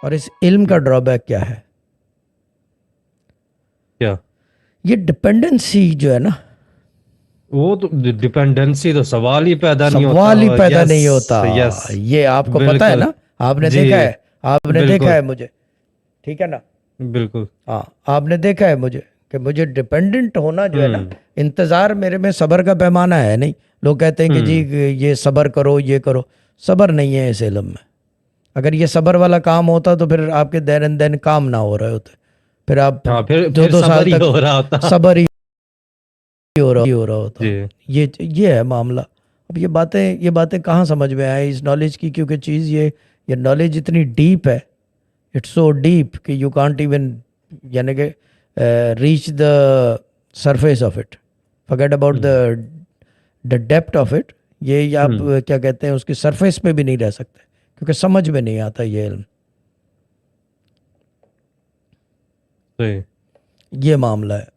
और इस इल्म का ड्रॉबैक क्या है? क्या? ये डिपेंडेंसी जो है ना, वो तो डिपेंडेंसी तो सवाल ही पैदा नहीं होता। सवाल ही पैदा यस। नहीं होता। यस। ये आपको पता है बिल्कुल। ना, आपने जी। देखा है, आपने देखा बिल्कुल। है मुझे, ठीक है ना? बिल्कुल। हाँ, आपने देखा है मुझे कि मुझे डिपेंडेंट होना जो है ना, हम्म। इंतजार मेरे में सब्र का पैमाना है नहीं। लोग कहते हैं कि जी हम्म। ये सब्र करो, ये करो। सब्र नहीं है इस इल्म में। अगर ये सब्र वाला काम होता तो फिर आपके दैन दिन काम ना हो रहे होते। फिर आप हाँ, दो फिर दो साल सबर ही तक हो रहा होता। सब्र ही हो रहा होता। जी। ये है मामला। अब ये बातें कहाँ समझ में आए इस नॉलेज की, क्योंकि चीज़ ये नॉलेज इतनी डीप है। इट्स सो डीप कि यू कांट इवन, यानी कि reach the surface of it, forget about hmm. The depth of it. ये आप हम्म। क्या कहते हैं, उसकी सरफेस पे भी नहीं रह सकते, क्योंकि समझ में नहीं आता ये इल्म। सही। ये मामला है।